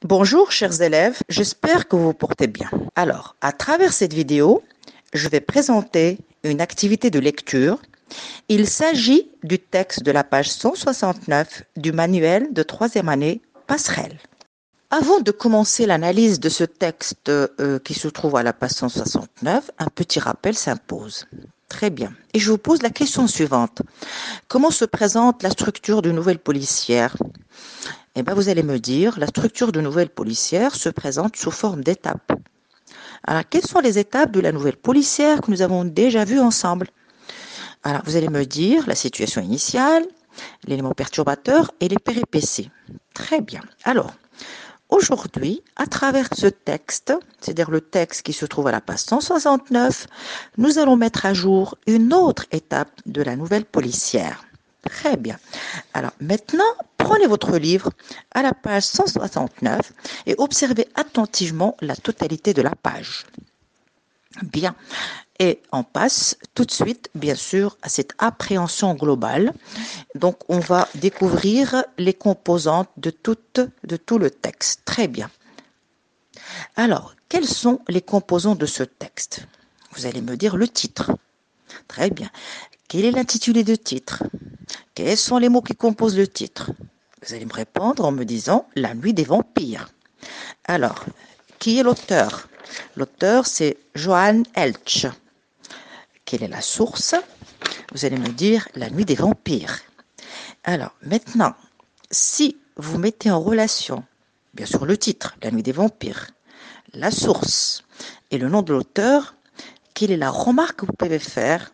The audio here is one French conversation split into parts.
Bonjour chers élèves, j'espère que vous vous portez bien. Alors, à travers cette vidéo, je vais présenter une activité de lecture. Il s'agit du texte de la page 169 du manuel de troisième année Passerelle. Avant de commencer l'analyse de ce texte qui se trouve à la page 169, un petit rappel s'impose. Très bien. Et je vous pose la question suivante. Comment se présente la structure d'une nouvelle policière ? Eh bien, vous allez me dire, la structure de nouvelle policière se présente sous forme d'étapes. Alors, quelles sont les étapes de la nouvelle policière que nous avons déjà vues ensemble? Alors, vous allez me dire la situation initiale, l'élément perturbateur et les péripéties. Très bien. Alors, aujourd'hui, à travers ce texte, c'est-à-dire le texte qui se trouve à la page 169, nous allons mettre à jour une autre étape de la nouvelle policière. Très bien. Alors maintenant, prenez votre livre à la page 169 et observez attentivement la totalité de la page. Bien. Et on passe tout de suite, bien sûr, à cette appréhension globale. Donc, on va découvrir les composantes de tout le texte. Très bien. Alors, quelles sont les composantes de ce texte? Vous allez me dire le titre. Très bien. Quel est l'intitulé de titre? Quels sont les mots qui composent le titre? Vous allez me répondre en me disant La nuit des vampires. Alors, qui est l'auteur? L'auteur, c'est Johann Eltsch. Quelle est la source? Vous allez me dire La nuit des vampires. Alors, maintenant, si vous mettez en relation, bien sûr, le titre, La nuit des vampires, la source et le nom de l'auteur, quelle est la remarque que vous pouvez faire?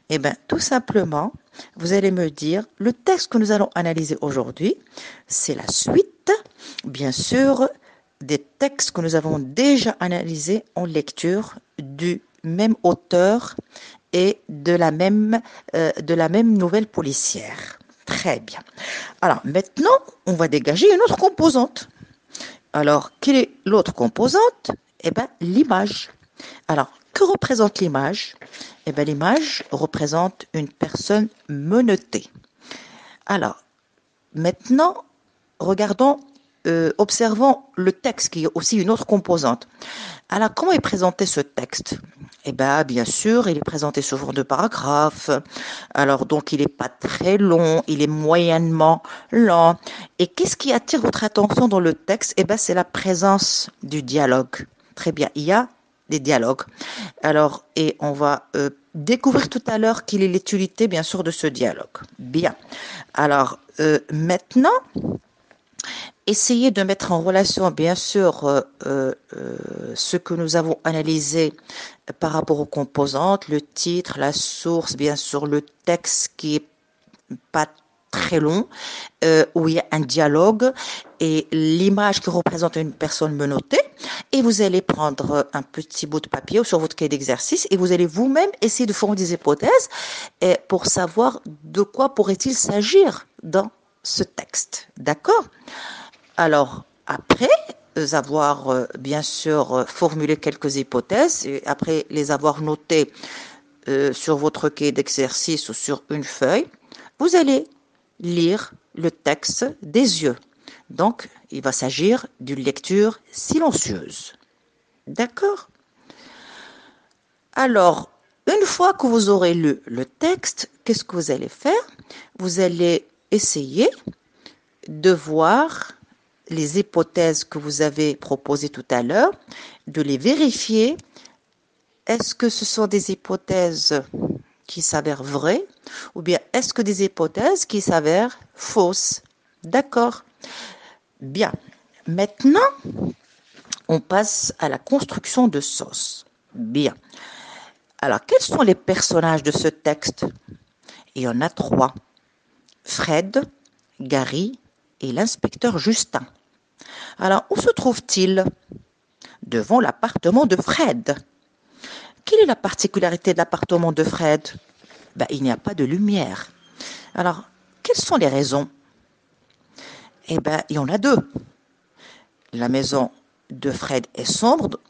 Eh bien, tout simplement, vous allez me dire, le texte que nous allons analyser aujourd'hui, c'est la suite, bien sûr, des textes que nous avons déjà analysés en lecture du même auteur et de la même nouvelle policière. Très bien. Alors, maintenant, on va dégager une autre composante. Alors, quelle est l'autre composante? Eh bien, l'image. Alors, que représente l'image? Eh bien, l'image représente une personne menottée. Alors, maintenant, regardons, observons le texte qui est aussi une autre composante. Alors, comment est présenté ce texte? Eh bien sûr, il est présenté sous forme de paragraphe. Alors, donc, il n'est pas très long, il est moyennement lent. Et qu'est-ce qui attire votre attention dans le texte? Eh bien, c'est la présence du dialogue. Très bien, il y a des dialogues. Alors, et on va découvrir tout à l'heure quelle est l'utilité, bien sûr, de ce dialogue. Bien. Alors, maintenant, essayez de mettre en relation, bien sûr, ce que nous avons analysé par rapport aux composantes, le titre, la source, bien sûr, le texte qui est pas très long, où il y a un dialogue et l'image qui représente une personne menottée. Et vous allez prendre un petit bout de papier sur votre cahier d'exercice et vous allez vous-même essayer de former des hypothèses pour savoir de quoi pourrait-il s'agir dans ce texte. D'accord? Alors, après avoir bien sûr formulé quelques hypothèses et après les avoir notées sur votre cahier d'exercice ou sur une feuille, vous allez lire le texte des yeux. Donc, il va s'agir d'une lecture silencieuse. D'accord? Alors, une fois que vous aurez lu le texte, qu'est-ce que vous allez faire? Vous allez essayer de voir les hypothèses que vous avez proposées tout à l'heure, de les vérifier. Est-ce que ce sont des hypothèses qui s'avèrent vraies ou bien est-ce que des hypothèses qui s'avèrent fausses? D'accord. Bien. Maintenant, on passe à la construction de sauce. Bien. Alors, quels sont les personnages de ce texte? Il y en a trois. Fred, Gary et l'inspecteur Justin. Alors, où se trouve-t-il? Devant l'appartement de Fred. Quelle est la particularité de l'appartement de Fred? Il n'y a pas de lumière. Alors, quelles sont les raisons? Il y en a deux. La maison de Fred est sombre,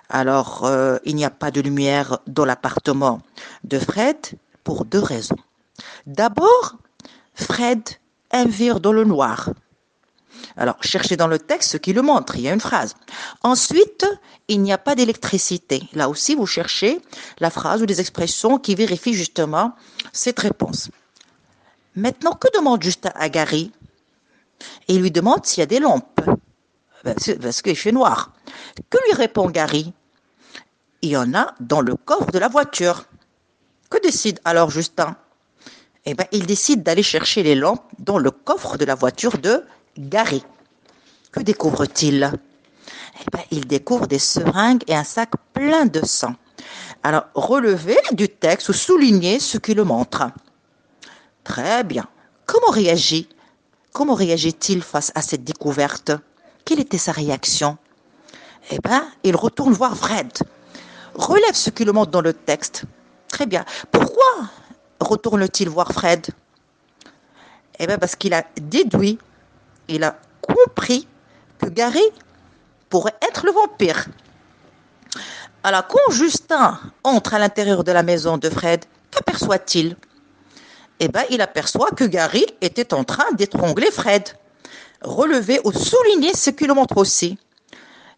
alors il n'y a pas de lumière dans l'appartement de Fred pour deux raisons. D'abord, Fred aime vivre dans le noir. Alors, cherchez dans le texte ce qui le montre. Il y a une phrase. Ensuite, il n'y a pas d'électricité. Là aussi, vous cherchez la phrase ou des expressions qui vérifient justement cette réponse. Maintenant, que demande Justin à Gary? Et il lui demande s'il y a des lampes. Parce qu'il fait noir. Que lui répond Gary? Il y en a dans le coffre de la voiture. Que décide alors Justin? Eh bien, il décide d'aller chercher les lampes dans le coffre de la voiture de Gary. Que découvre-t-il? Eh bien, il découvre des seringues et un sac plein de sang. Alors, relevez du texte ou soulignez ce qui le montre. Très bien. Comment réagit-il face à cette découverte? Quelle était sa réaction? Eh bien, il retourne voir Fred. Relève ce qui le montre dans le texte. Très bien. Pourquoi retourne-t-il voir Fred? Eh bien, parce qu'il a déduit, il a compris que Gary pourrait être le vampire. Alors, quand Justin entre à l'intérieur de la maison de Fred, qu'aperçoit-il? Eh bien, il aperçoit que Gary était en train d'étrangler Fred. Relevez ou soulignez ce qui le montre aussi.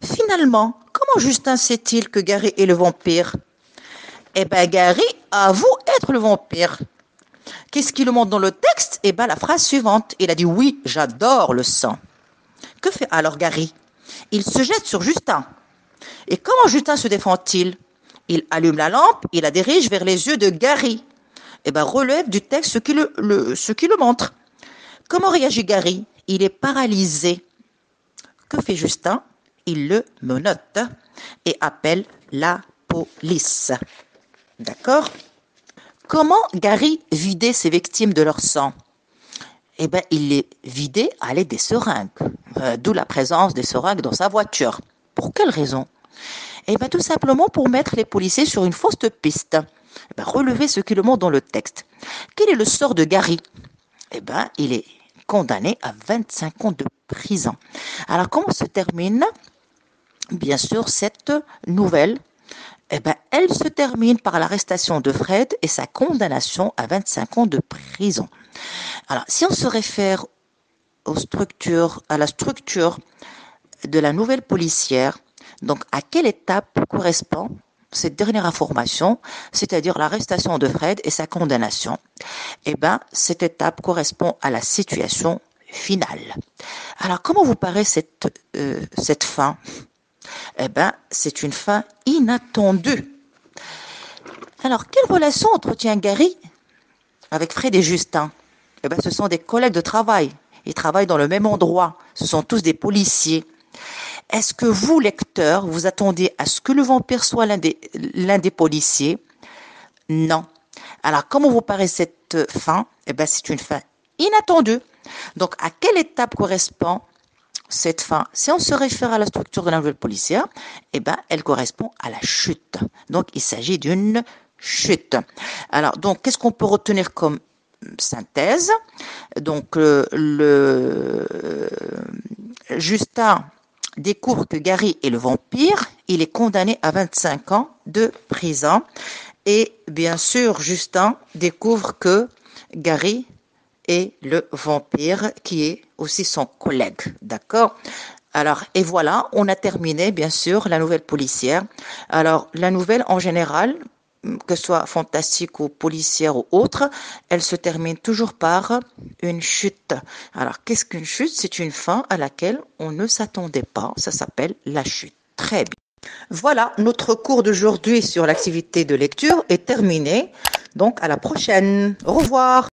Finalement, comment Justin sait-il que Gary est le vampire? Eh bien, Gary avoue être le vampire. Qu'est-ce qu'il le montre dans le texte? Eh bien, la phrase suivante. Il a dit « Oui, j'adore le sang ». Que fait alors Gary? Il se jette sur Justin. Et comment Justin se défend-il? Il allume la lampe, il la dirige vers les yeux de Gary. Eh bien, relève du texte ce qui le montre. Comment réagit Gary? Il est paralysé. Que fait Justin? Il le menotte et appelle la police. D'accord? Comment Gary vidait ses victimes de leur sang? Eh bien, il les vidait à l'aide des seringues, d'où la présence des seringues dans sa voiture. Pour quelle raison? Eh bien, tout simplement pour mettre les policiers sur une fausse piste. Eh bien, relevez ce qui le montre dans le texte. Quel est le sort de Gary? Eh bien, il est condamné à 25 ans de prison. Alors, comment se termine, bien sûr, cette nouvelle? Eh bien, elle se termine par l'arrestation de Fred et sa condamnation à 25 ans de prison. Alors, si on se réfère à la structure de la nouvelle policière, donc à quelle étape correspond cette dernière information, c'est-à-dire l'arrestation de Fred et sa condamnation? Eh bien, cette étape correspond à la situation finale. Alors, comment vous paraît cette fin? Eh bien, c'est une fin inattendue. Alors, quelle relation entretient Gary avec Fred et Justin? Eh bien, ce sont des collègues de travail. Ils travaillent dans le même endroit. Ce sont tous des policiers. Est-ce que vous, lecteurs, vous attendez à ce que le vampire soit l'un des policiers? Non. Alors, comment vous paraît cette fin? Eh bien, c'est une fin inattendue. Donc, à quelle étape correspond cette fin? Si on se réfère à la structure de la nouvelle policière, eh ben, elle correspond à la chute. Donc, il s'agit d'une chute. Alors, donc, qu'est-ce qu'on peut retenir comme synthèse? Donc, Justin découvre que Gary est le vampire. Il est condamné à 25 ans de prison. Et bien sûr, Justin découvre que Gary est le vampire qui est aussi son collègue. D'accord? Alors, et voilà, on a terminé, bien sûr, la nouvelle policière. Alors, la nouvelle, en général, que ce soit fantastique ou policière ou autre, elle se termine toujours par une chute. Alors, qu'est-ce qu'une chute? C'est une fin à laquelle on ne s'attendait pas. Ça s'appelle la chute. Très bien. Voilà, notre cours d'aujourd'hui sur l'activité de lecture est terminé. Donc, à la prochaine. Au revoir.